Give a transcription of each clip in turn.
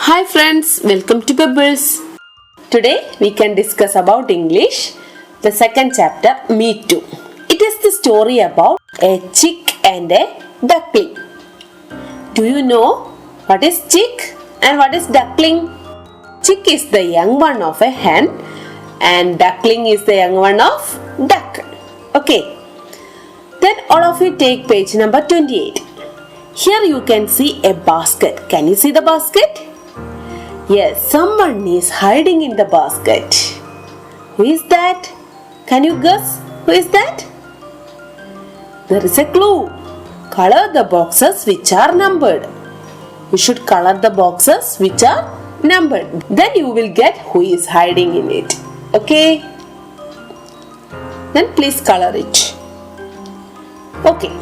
Hi friends, welcome to Pebbles. Today we can discuss about English, the second chapter, Me Too. It is the story about a chick and a duckling. Do you know what is chick and what is duckling? Chick is the young one of a hen and duckling is the young one of duck. Okay. Then all of you take page number 28. Here you can see a basket. Can you see the basket? Yes, someone is hiding in the basket. Who is that? Can you guess who is that? There is a clue. Color the boxes which are numbered. You should color the boxes which are numbered. Then you will get who is hiding in it. Okay? Then please color it. Okay.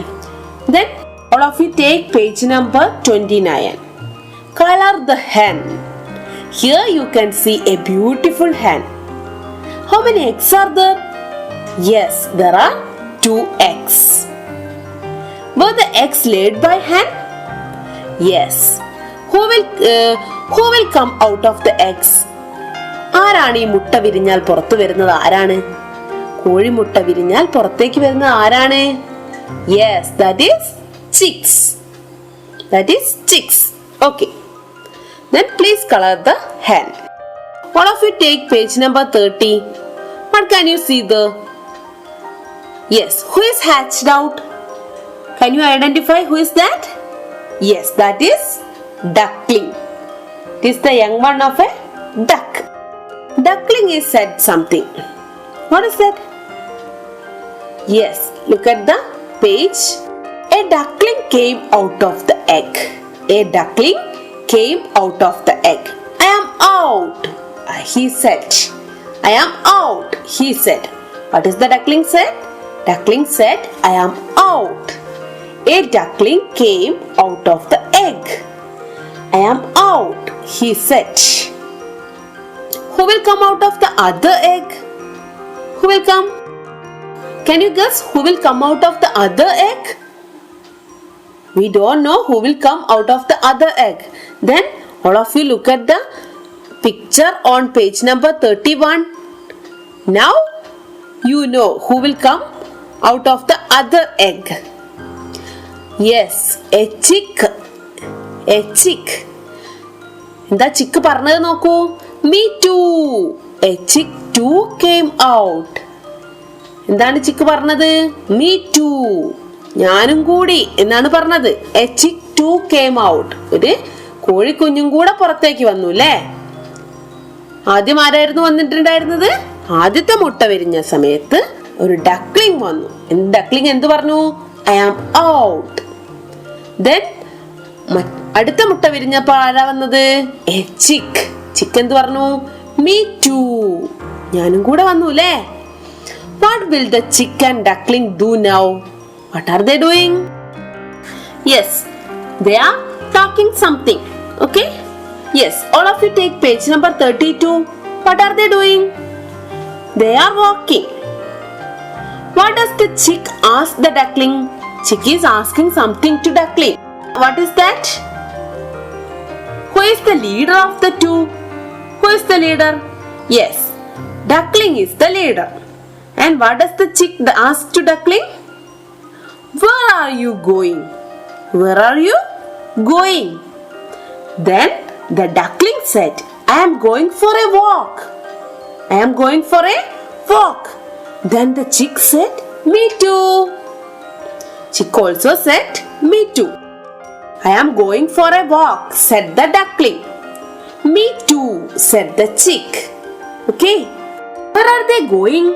Then all of you take page number 29. Color the hen. Here you can see a beautiful hen. How many eggs are there? Yes, there are 2 eggs. Were the eggs laid by hen? Yes. Who will come out of the eggs? ആരാണ് ഈ മുട്ട വിരിഞ്ഞാൽ പുറത്തു വരുന്നത്? ആരാണ്? കോഴിമുട്ട വിരിഞ്ഞാൽ പുറത്തേക്ക് വരുന്നത് ആരാണ്? Yes, that is chicks. That is chicks. Okay. Then please color the hen. All of you take page number 30. What can you see there? Yes, who is hatched out? Can you identify who is that? Yes, that is duckling. It is the young one of a duck. Duckling is said something. What is that? Yes, look at the page. A duckling came out of the egg. A duckling came out of the egg. I am out, he said. I am out, he said. What is the duckling said? Duckling said, I am out. A duckling came out of the egg. I am out, he said. Who will come out of the other egg? Who will come? Can you guess who will come out of the other egg? We don't know who will come out of the other egg. Then all of you look at the picture on page number 31. Now you know who will come out of the other egg. Yes, a chick. A chick. എന്താ ചിക്ക് പറഞ്ഞത് നോക്കൂ. Me too. A chick too came out. എന്താണ് ചിക്ക് പറഞ്ഞത്? Me too. ഞാനും കൂടി എന്നാണ് പറഞ്ഞത്. A chick too came out. ഒരു കോഴിക്കുഞ്ഞും കൂടെ പുറത്തേക്ക് വന്നു അല്ലേ? ആദ്യം ആരായിരുന്നു വന്നിട്ടുണ്ടായിരുന്നത്? ആദ്യത്തെ മുട്ട വിരിഞ്ഞ സമയത്ത് ഒരു ഡക്ലിംഗ് വന്നു. ഡക്ലിംഗ് എന്ത് പറഞ്ഞു? I am out. Then അടുത്ത മുട്ട വിരിഞ്ഞപ്പോൾ ആരാ വന്നത്? A chick. ചിക്ക് എന്ത് പറഞ്ഞു? Me too. ഞാനും കൂടെ വന്നു അല്ലേ? What will the chick and duckling do now? What are they doing? Yes, they are talking something. Okay? Yes, all of you take page number 32. What are they doing? They are walking. What does the chick ask the duckling? Chick is asking something to duckling. What is that? Who is the leader of the two? Who is the leader? Yes, duckling is the leader. And what does the chick ask to duckling? Where are you going? Where are you going? Then the duckling said, I am going for a walk. I am going for a walk. Then the chick said, Me too. Chick also said, Me too. I am going for a walk, said the duckling. Me too, said the chick. Okay. Where are they going?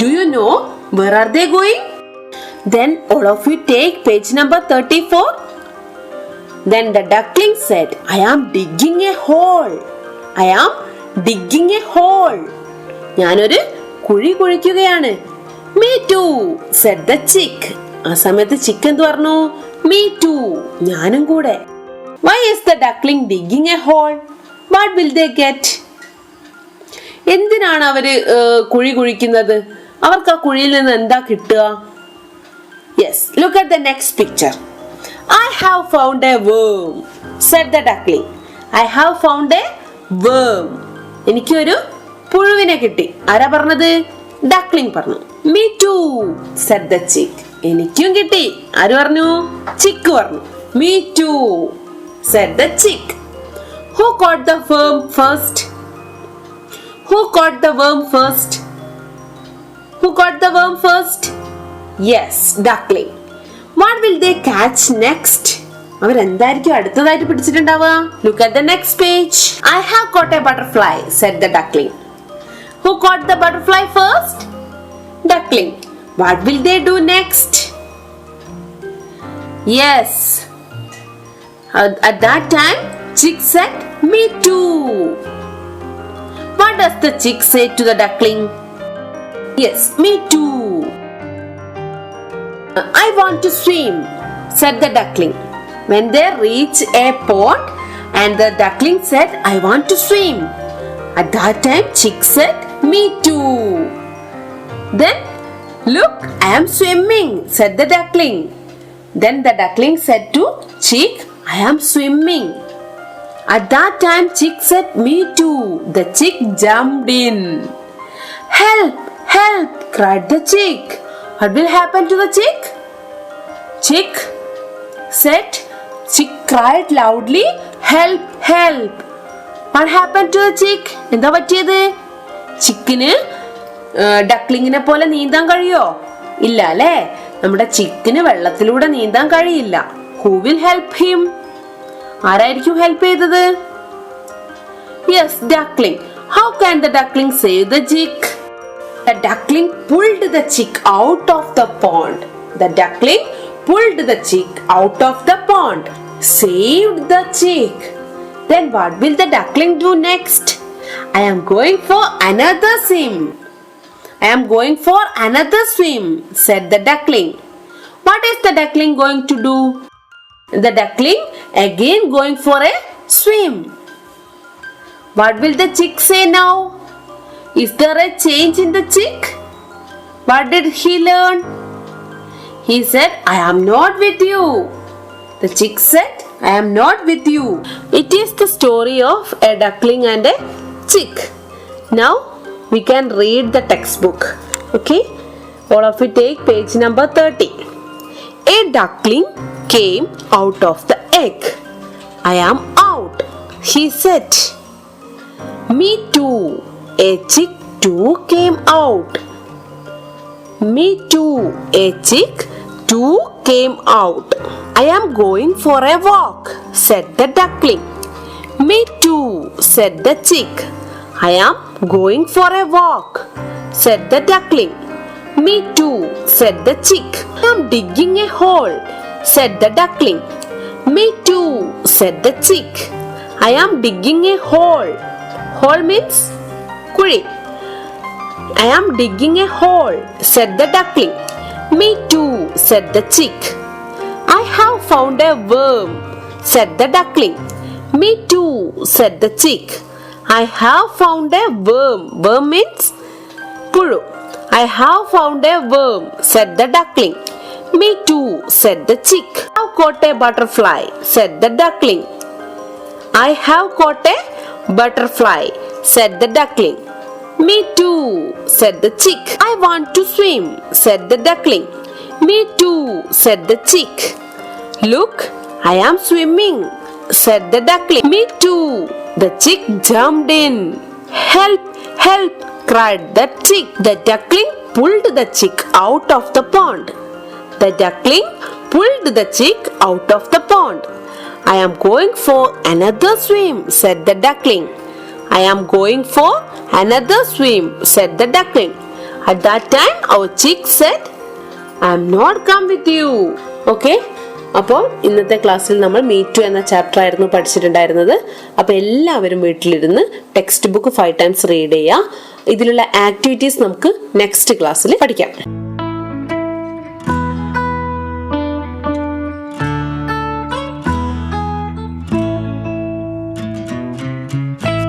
Do you know where are they going? Then all of you take page number 34. Then the duckling said, I am digging a hole. I am digging a hole. ഞാനൊരു കുഴി കുഴിക്കുകയാണ്. Me too, said the chick. ആ സമയത്ത് ചിക്ക് എന്ത് പറഞ്ഞു? Me too, ഞാനും കൂടെ. Why is the duckling digging a hole? What will they get? എന്തിനാണ് അവര് കുഴി കുഴിക്കുന്നത്? അവർക്ക് ആ കുഴിയിൽ നിന്ന് എന്താ കിട്ടുക? Yes, look at the next picture. I have found a worm, said the duckling. I have found a worm. എനിക്കൊരു പുഴുവിനെ കിട്ടി. ആരാ പറഞ്ഞത്? ഡക്ലിംഗ് പറഞ്ഞു. Me too, said the chick. എനിക്കും കിട്ടി. ആര് പറഞ്ഞു? ചിക്ക് പറഞ്ഞു. Me too, said the chick. Who caught the worm first? Who caught the worm first? Who caught the worm first? Yes, duckling. What will they catch next? അവരെന്തായിരിക്കും അടുത്തതായിട്ട് പിടിച്ചിട്ടുണ്ടാവുക? Look at the next page. I have caught a butterfly, said the duckling. Who caught the butterfly first? Duckling. What will they do next? Yes. At that time, chick said, me too. What does the chick say to the duckling? Yes, me too. I want to swim, said the duckling. When they reached a pond and the duckling said, I want to swim. At that time, chick said, me too. Then, look, I am swimming, said the duckling. Then the duckling said to chick, I am swimming. At that time, chick said, me too. The chick jumped in. Help, help, cried the chick. What will happen to the chick? Chick cried loudly, help, help. What happened to the chick? എന്താ പറ്റിയത്? ചിക്കിന് ഡക്ലിങ്ങിനെ പോലെ നീന്താൻ കഴിയോ? ഇല്ല അല്ലേ? നമ്മുടെ ചിക്കിന് വെള്ളത്തിലൂടെ നീന്താൻ കഴിയില്ല. Who will help him? ആരായിരിക്കും ഹെൽപ്പ് ചെയ്തത്? Yes, duckling. How can the duckling save the chick? The duckling pulled the chick out of the pond. The duckling pulled the chick out of the pond. Saved the chick. Then what will the duckling do next? I am going for another swim. I am going for another swim, said the duckling. What is the duckling going to do? The duckling again going for a swim. What will the chick say now? Is there a change in the chick? What did he learn? He said, I am not with you. The chick said, I am not with you. It is the story of a duckling and a chick. Now we can read the textbook. Okay? All of you take page number 30. A duckling came out of the egg. I am out, he said. Me too. A chick too came out. Me too. A chick too came out. I am going for a walk, said the duckling. Me too, said the chick. I am going for a walk, said the duckling. Me too, said the chick. I am digging a hole, said the duckling. Me too, said the chick. I am digging a hole. Hole means kuri. I am digging a hole, said the duckling. Me too, said the chick. I have found a worm, said the duckling. Me too, said the chick. I have found a worm. Worm means pulu. I have found a worm, said the duckling. Me too, said the chick. I have caught a butterfly, said the duckling. I have caught a butterfly, said the duckling. Me too, said the chick. I want to swim, said the duckling. Me too, said the chick. Look, I am swimming, said the duckling. Me too. The chick jumped in. Help, help, cried the chick. The duckling pulled the chick out of the pond. The duckling pulled the chick out of the pond. I am going for another swim, said the duckling. I am going for another swim, said the duckling. At that time, our chick said, I am not come with you. Okay? അപ്പോൾ ഇന്നത്തെ ക്ലാസ്സിൽ നമ്മൾ meet to എന്ന chapter ആയിരുന്നു പഠിച്ചിട്ടുണ്ടായിരുന്നത്. അപ്പോൾ എല്ലാവരും വീട്ടിലിരുന്ന് text book 5 times read ചെയ്യുക. ഇതിലുള്ള ആക്ടിവിറ്റീസ് നമുക്ക് നെക്സ്റ്റ് ക്ലാസ്സിൽ പഠിക്കാം.